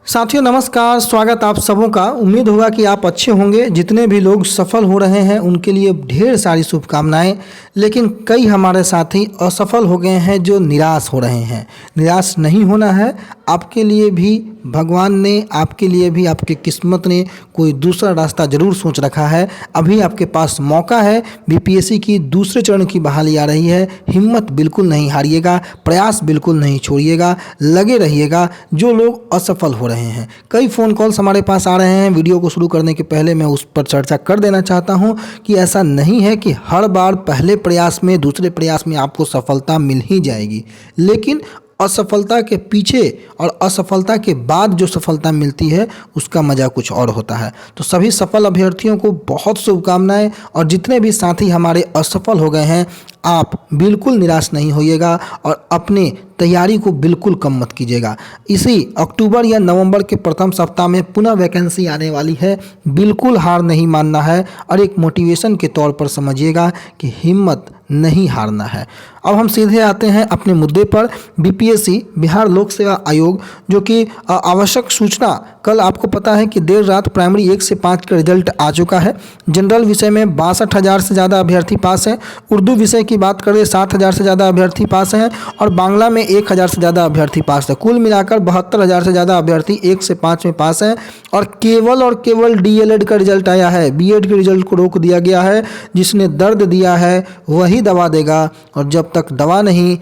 साथियों नमस्कार, स्वागत आप सबों का। उम्मीद होगा कि आप अच्छे होंगे। जितने भी लोग सफल हो रहे हैं उनके लिए ढेर सारी शुभकामनाएं। लेकिन कई हमारे साथी असफल हो गए हैं जो निराश हो रहे हैं। निराश नहीं होना है। आपके लिए भी भगवान ने, आपके लिए भी आपकी किस्मत ने कोई दूसरा रास्ता ज़रूर सोच रखा है। अभी आपके पास मौका है। बीपीएससी की दूसरे चरण की बहाली आ रही है। हिम्मत बिल्कुल नहीं हारिएगा, प्रयास बिल्कुल नहीं छोड़िएगा, लगे रहिएगा। जो लोग असफल हो रहे हैं, कई फ़ोन कॉल्स हमारे पास आ रहे हैं। वीडियो को शुरू करने के पहले मैं उस पर चर्चा कर देना चाहता हूं कि ऐसा नहीं है कि हर बार पहले प्रयास में, दूसरे प्रयास में आपको सफलता मिल ही जाएगी। लेकिन असफलता के पीछे और असफलता के बाद जो सफलता मिलती है उसका मज़ा कुछ और होता है। तो सभी सफल अभ्यर्थियों को बहुत शुभकामनाएं। और जितने भी साथी हमारे असफल हो गए हैं, आप बिल्कुल निराश नहीं होइएगा और अपने तैयारी को बिल्कुल कम मत कीजिएगा। इसी अक्टूबर या नवंबर के प्रथम सप्ताह में पुनः वैकेंसी आने वाली है। बिल्कुल हार नहीं मानना है और एक मोटिवेशन के तौर पर समझिएगा कि हिम्मत नहीं हारना है। अब हम सीधे आते हैं अपने मुद्दे पर। बीपीएससी, बिहार लोक सेवा आयोग, जो कि आवश्यक सूचना, कल आपको पता है कि देर रात प्राइमरी 1 से 5 का रिजल्ट आ चुका है। जनरल विषय में 62,000 से ज़्यादा अभ्यर्थी पास हैं। उर्दू विषय की बात करें 7,000 से ज़्यादा अभ्यर्थी पास हैं और बांग्ला में 1,000 से ज़्यादा अभ्यर्थी पास है। कुल मिलाकर 72,000 से ज़्यादा अभ्यर्थी 1 से 5 में पास हैं। और केवल डीएलएड का रिजल्ट आया है। बीएड के रिजल्ट को रोक दिया गया है। जिसने दर्द दिया है वही दवा देगा, और जब तक दवा नहीं,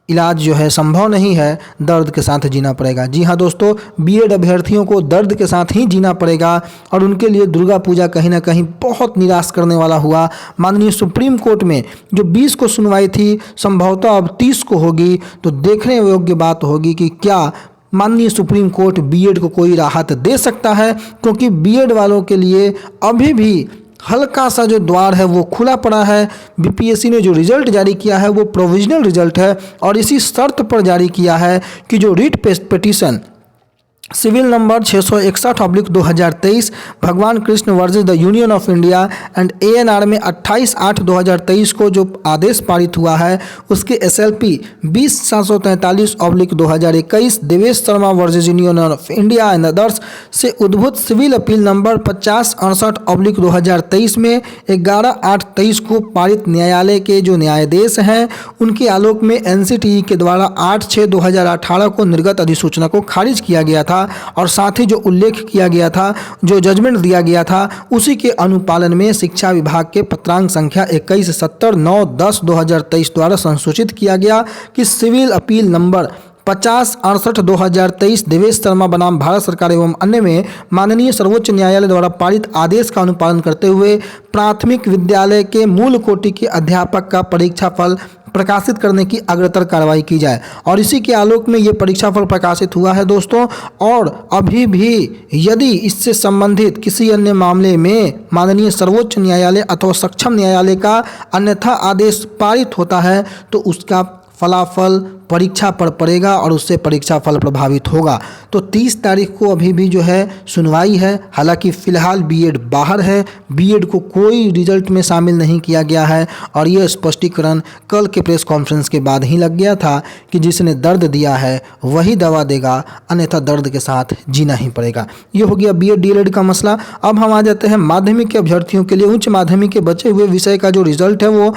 इलाज जो है संभव नहीं है, दर्द के साथ जीना पड़ेगा। जी हाँ दोस्तों, बीएड अभ्यर्थियों को दर्द के साथ ही जीना पड़ेगा और उनके लिए दुर्गा पूजा कहीं ना कहीं बहुत निराश करने वाला हुआ। माननीय सुप्रीम कोर्ट में जो 20 को सुनवाई थी, संभवतः अब 30 को होगी। तो देखने योग्य बात होगी कि क्या माननीय सुप्रीम कोर्ट बीएड को कोई राहत दे सकता है, क्योंकि बीएड वालों के लिए अभी भी हल्का सा जो द्वार है वो खुला पड़ा है। बीपीएससी ने जो रिजल्ट जारी किया है वो प्रोविजनल रिजल्ट है और इसी शर्त पर जारी किया है कि जो रिट पिटीशन सिविल नंबर 661/2023 भगवान Krishna versus the union of India and ANR में 28/8/2023 को जो आदेश पारित हुआ है, उसके SLP 20/743/2021 Devesh Sharma versus union of India and others से उद्भूत सिविल अपील नंबर 5068/2023 में 11/8/23 को पारित न्यायालय के जो न्यायाधीश हैं, उनके आलोक में एनसीटीई के द्वारा 8/6/2018 को निर्गत अधिसूचना को खारिज किया गया था। और साथ ही जो उल्लेख किया गया था, जो जजमेंट दिया गया था, उसी के अनुपालन में शिक्षा विभाग के पत्रांक संख्या 21/70/9/10/2023 द्वारा संसूचित किया गया कि civil appeal number 50/68/2023 Devesh Sharma बनाम भारत सरकार एवं अन्य में माननीय सर्वोच्च न्यायालय द्वारा पारित आदेश का अनुपालन करते हुए प्राथमिक विद्यालय के मूल कोटि के अध्यापक का परीक्षा फल प्रकाशित करने की अग्रतर कार्रवाई की जाए। और इसी के आलोक में ये परीक्षा फल प्रकाशित हुआ है दोस्तों। और अभी भी यदि इससे संबंधित किसी अन्य मामले में माननीय सर्वोच्च न्यायालय अथवा सक्षम न्यायालय का अन्यथा आदेश पारित होता है तो उसका फलाफल परीक्षा पर पड़ेगा और उससे परीक्षा फल प्रभावित होगा। तो 30 तारीख को अभी भी जो है सुनवाई है। हालांकि फ़िलहाल बीएड बाहर है, बीएड को कोई रिजल्ट में शामिल नहीं किया गया है। और यह स्पष्टीकरण कल के प्रेस कॉन्फ्रेंस के बाद ही लग गया था कि जिसने दर्द दिया है वही दवा देगा, अन्यथा दर्द के साथ जीना ही पड़ेगा। ये हो गया बीएड डीएलएड का मसला। अब हम आ जाते हैं माध्यमिक के अभ्यर्थियों के लिए। उच्च माध्यमिक के बचे हुए विषय का जो रिजल्ट है वो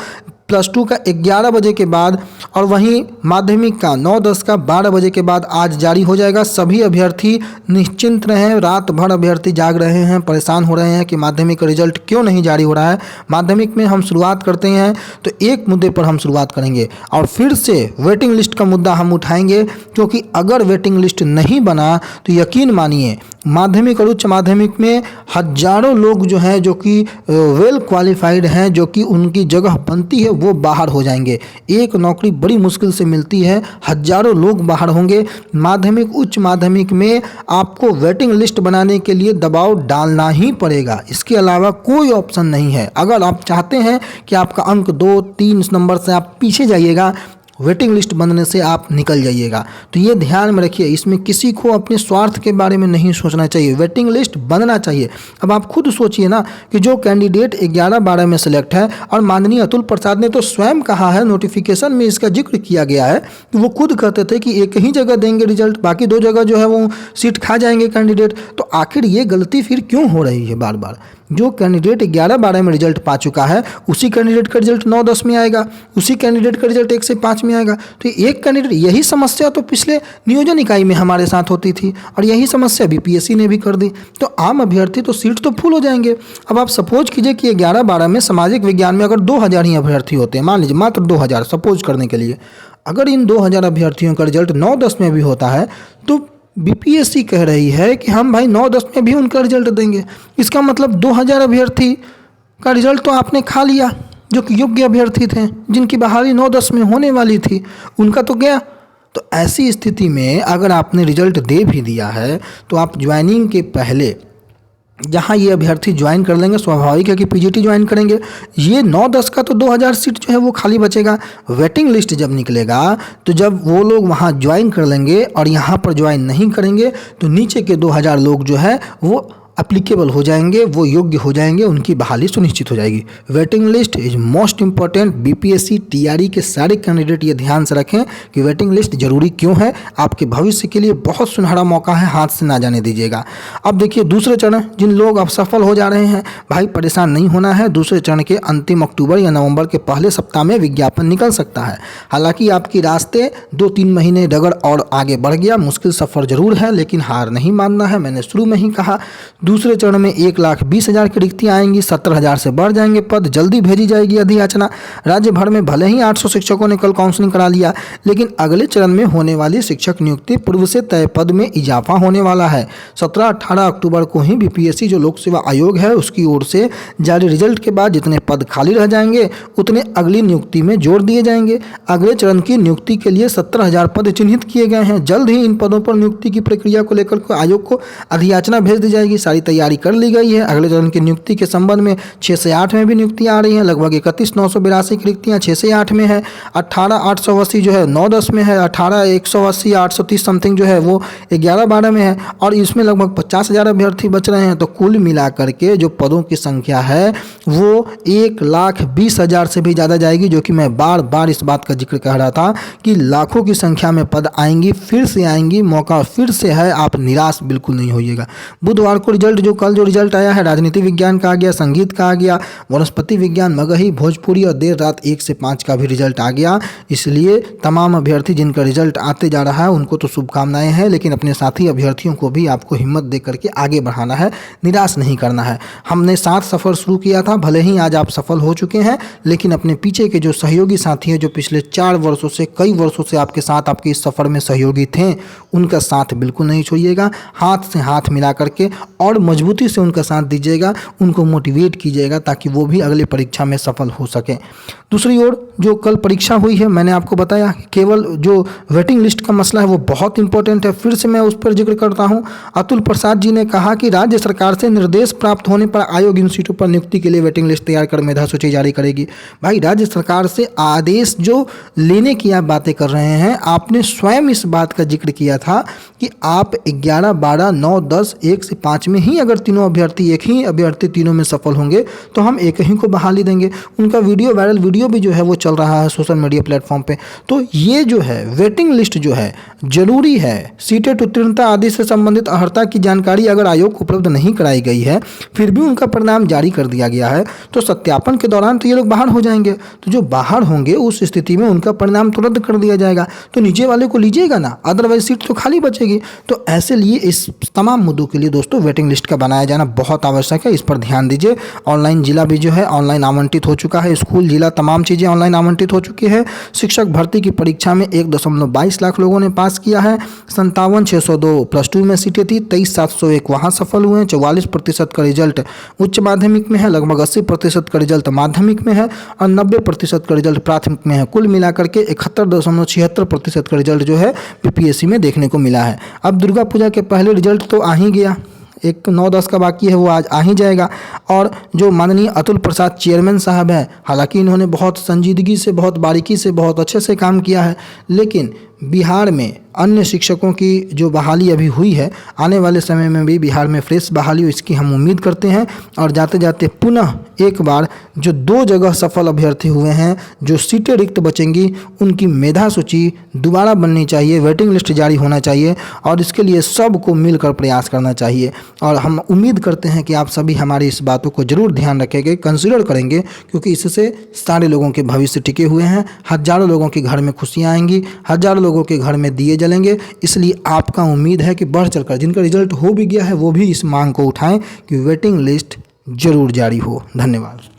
+2 का 11 बजे के बाद और वहीं माध्यमिक का 9-10 का 12 बजे के बाद आज जारी हो जाएगा। सभी अभ्यर्थी निश्चिंत रहें। रात भर अभ्यर्थी जाग रहे हैं, परेशान हो रहे हैं कि माध्यमिक का रिजल्ट क्यों नहीं जारी हो रहा है। माध्यमिक में हम शुरुआत करते हैं तो एक मुद्दे पर हम शुरुआत करेंगे और फिर से वेटिंग लिस्ट का मुद्दा हम उठाएंगे, क्योंकि अगर वेटिंग लिस्ट नहीं बना तो यकीन मानिए माध्यमिक और उच्च माध्यमिक में हजारों लोग जो हैं, जो कि वेल क्वालिफाइड हैं, जो कि उनकी जगह बनती है, वो बाहर हो जाएंगे। एक नौकरी बड़ी मुश्किल से मिलती है, हजारों लोग बाहर होंगे। माध्यमिक उच्च माध्यमिक में आपको वेटिंग लिस्ट बनाने के लिए दबाव डालना ही पड़ेगा, इसके अलावा कोई ऑप्शन नहीं है। अगर आप चाहते हैं कि आपका अंक 2-3 नंबर से आप पीछे जाइएगा, वेटिंग लिस्ट बनने से आप निकल जाइएगा। तो ये ध्यान में रखिए, इसमें किसी को अपने स्वार्थ के बारे में नहीं सोचना चाहिए, वेटिंग लिस्ट बनना चाहिए। अब आप खुद सोचिए ना कि जो कैंडिडेट 11-12 में सेलेक्ट है, और माननीय अतुल प्रसाद ने तो स्वयं कहा है, नोटिफिकेशन में इसका जिक्र किया गया है कि वो खुद कहते थे कि एक ही जगह देंगे रिजल्ट, बाकी 2 जगह जो है वो सीट खा जाएंगे कैंडिडेट। तो आखिर ये गलती फिर क्यों हो रही है बार बार? जो कैंडिडेट 11-12 में रिजल्ट पा चुका है, उसी कैंडिडेट का रिजल्ट 9-10 में आएगा, उसी कैंडिडेट का रिजल्ट 1 से 5 में आएगा। तो एक कैंडिडेट, यही समस्या तो पिछले नियोजन इकाई में हमारे साथ होती थी, और यही समस्या बीपीएससी ने भी कर दी। तो आम अभ्यर्थी तो सीट तो फुल हो जाएंगे। अब आप सपोज कीजिए कि 11-12 में सामाजिक विज्ञान में अगर 2000 ही अभ्यर्थी होते हैं, मान लीजिए मात्र 2000 सपोज करने के लिए, अगर इन 2000 अभ्यर्थियों का रिजल्ट 9-10 में भी होता है, तो बीपीएससी कह रही है कि हम भाई 9-10 में भी उनका रिजल्ट देंगे। इसका मतलब 2000 अभ्यर्थी का रिजल्ट तो आपने खा लिया, जो कि योग्य अभ्यर्थी थे, जिनकी बहाली 9-10 में होने वाली थी, उनका तो गया। तो ऐसी स्थिति में अगर आपने रिजल्ट दे भी दिया है, तो आप ज्वाइनिंग के पहले जहाँ ये अभ्यर्थी ज्वाइन कर लेंगे, स्वाभाविक है कि पीजीटी ज्वाइन करेंगे, ये 9-10 का तो 2000 सीट जो है वो खाली बचेगा। वेटिंग लिस्ट जब निकलेगा, तो जब वो लोग वहाँ ज्वाइन कर लेंगे और यहाँ पर ज्वाइन नहीं करेंगे, तो नीचे के 2000 लोग जो है वो अप्लीकेबल हो जाएंगे, वो योग्य हो जाएंगे, उनकी बहाली सुनिश्चित हो जाएगी। Waiting list is most important. BPSC TRE के सारे कैंडिडेट ये ध्यान से रखें कि वेटिंग लिस्ट जरूरी क्यों है, आपके भविष्य के लिए बहुत सुनहरा मौका है, हाथ से ना जाने दीजिएगा। अब देखिए दूसरे चरण, जिन लोग असफल हो जा रहे हैं, भाई परेशान नहीं होना है। दूसरे चरण के अंतिम अक्टूबर या नवंबर के पहले सप्ताह में विज्ञापन निकल सकता है। हालांकि आपकी रास्ते 2-3 महीने डगर और आगे बढ़ गया, मुश्किल सफ़र जरूर है, लेकिन हार नहीं मानना है। मैंने शुरू में ही कहा, दूसरे चरण में 1,20,000 की रिक्तियां आएंगी, 17,000 से बढ़ जाएंगे पद, जल्दी भेजी जाएगी अधियाचना। राज्य भर में भले ही 800 शिक्षकों ने कल काउंसलिंग करा लिया, लेकिन अगले चरण में होने वाली शिक्षक नियुक्ति पूर्व से तय पद में इजाफा होने वाला है। 17-18 अक्टूबर को ही बीपीएससी जो लोक सेवा आयोग है उसकी ओर से जारी रिजल्ट के बाद जितने पद खाली रह जाएंगे, उतने अगली नियुक्ति में जोड़ दिए जाएंगे। अगले चरण की नियुक्ति के लिए 17,000 पद चिन्हित किए गए हैं। जल्द ही इन पदों पर नियुक्ति की प्रक्रिया को लेकर आयोग को अधियाचना भेज दी जाएगी। सारी तैयारी कर ली गई है। अगले चरण की नियुक्ति के संबंध में 6 से 8 में भी नियुक्तियां आ रही हैं। लगभग 31,982 की रिक्तियां 6 से 8 में है। 18,880 जो है 9-10 में है। 18,180 830 समथिंग जो है वो 11-12 में है, और इसमें लगभग 50,000 अभ्यर्थी बच रहे हैं। तो कुल मिलाकर के जो पदों की संख्या है वो 1,20,000 से भी ज़्यादा जाएगी, जो कि मैं बार बार इस बात का जिक्र कह रहा था कि लाखों की संख्या में पद आएंगी, फिर से आएंगी, मौका फिर से है, आप निराश बिल्कुल नहीं होइएगा। बुधवार को रिजल्ट कल जो रिजल्ट आया है, राजनीति विज्ञान का आ गया, संगीत का आ गया, वनस्पति विज्ञान, मगही, भोजपुरी, और देर रात 1 से 5 का भी रिजल्ट आ गया। इसलिए तमाम अभ्यर्थी जिनका रिजल्ट आते जा रहा है उनको तो शुभकामनाएं हैं, लेकिन अपने साथी अभ्यर्थियों को भी आपको हिम्मत दे करके आगे बढ़ाना है, निराश नहीं करना है। हमने साथ सफ़र शुरू किया था, भले ही आज आप सफल हो चुके हैं, लेकिन अपने पीछे के जो सहयोगी साथी हैं, जो पिछले 4 वर्षों से, कई वर्षों से आपके साथ आपके इस सफ़र में सहयोगी थे, उनका साथ बिल्कुल नहीं छोड़िएगा। हाथ से हाथ मिला करके और मजबूती से उनका साथ दीजिएगा, उनको मोटिवेट कीजिएगा, ताकि वो भी अगली परीक्षा में सफल हो सके। दूसरी ओर जो कल परीक्षा हुई है, मैंने आपको बताया कि केवल जो वेटिंग लिस्ट का मसला है वो बहुत इंपॉर्टेंट है। फिर से मैं उस पर जिक्र करता हूं। अतुल प्रसाद जी ने कहा कि राज्य सरकार से निर्देश प्राप्त होने पर आयोग इन सीटों पर नियुक्ति के लिए वेटिंग लिस्ट तैयार कर मेधा सूची जारी करेगी। भाई राज्य सरकार से आदेश जो लेने की आप बातें कर रहे हैं, आपने स्वयं इस बात का जिक्र किया था कि आप 11, 12, 9, 10, 1 से 5 में ही अगर तीनों अभ्यर्थी, एक ही अभ्यर्थी तीनों में सफल होंगे तो हम एक ही को बहाली देंगे। उनका वीडियो, वायरल वीडियो भी जो है वो चल रहा है सोशल मीडिया प्लेटफॉर्म पे। तो ये जो है वेटिंग लिस्ट जो है जरूरी है। सीटेट उत्तीर्णता आदि से संबंधित अर्हता की जानकारी अगर आयोग को उपलब्ध नहीं कराई गई है, फिर भी उनका परिणाम जारी कर दिया गया है, तो सत्यापन के दौरान तो ये लोग बाहर हो जाएंगे। तो जो बाहर होंगे उस स्थिति में उनका परिणाम तुरंत कर दिया जाएगा, तो नीचे वाले को लीजिएगा ना, अदरवाइज सीट तो खाली बचेगी। तो ऐसे लिए इस तमाम मुद्दों के लिए दोस्तों वेटिंग लिस्ट का बनाया जाना बहुत आवश्यक है, इस पर ध्यान दीजिए। ऑनलाइन जिला भी जो है ऑनलाइन आवंटित हो चुका है, स्कूल जिला तमाम चीज़ें ऑनलाइन आवंटित हो चुकी है। शिक्षक भर्ती की परीक्षा में 1.22 लाख लोगों ने पास किया है। 57,602 +2 में सीटें थी, 23,701 वहाँ सफल हुए हैं। 44% का रिजल्ट उच्च माध्यमिक में है, लगभग 80% का रिजल्ट माध्यमिक में है, और 90% का रिजल्ट प्राथमिक में है। कुल मिलाकर के 71.76% का रिजल्ट जो है बीपीएससी में देखने को मिला है। अब दुर्गा पूजा के पहले रिजल्ट तो आ ही गया, एक 9-10 का बाकी है, वो आज आ ही जाएगा। और जो माननीय अतुल प्रसाद चेयरमैन साहब हैं, हालांकि इन्होंने बहुत संजीदगी से, बहुत बारीकी से, बहुत अच्छे से काम किया है, लेकिन बिहार में अन्य शिक्षकों की जो बहाली अभी हुई है, आने वाले समय में भी बिहार में फ्रेश बहाली हो, इसकी हम उम्मीद करते हैं। और जाते जाते पुनः एक बार जो 2 जगह सफल अभ्यर्थी हुए हैं, जो सीटें रिक्त बचेंगी, उनकी मेधा सूची दोबारा बननी चाहिए, वेटिंग लिस्ट जारी होना चाहिए और इसके लिए सबको मिलकर प्रयास करना चाहिए। और हम उम्मीद करते हैं कि आप सभी हमारी इस बातों को ज़रूर ध्यान रखेंगे, कंसिडर करेंगे, क्योंकि इससे सारे लोगों के भविष्य टिके हुए हैं। हज़ारों लोगों के घर में खुशियाँ आएंगी, हज़ारों लोगों के घर में दिए जलेंगे। इसलिए आपका उम्मीद है कि बढ़ चढ़कर, जिनका रिजल्ट हो भी गया है वो भी इस मांग को उठाएं कि वेटिंग लिस्ट जरूर जारी हो। धन्यवाद।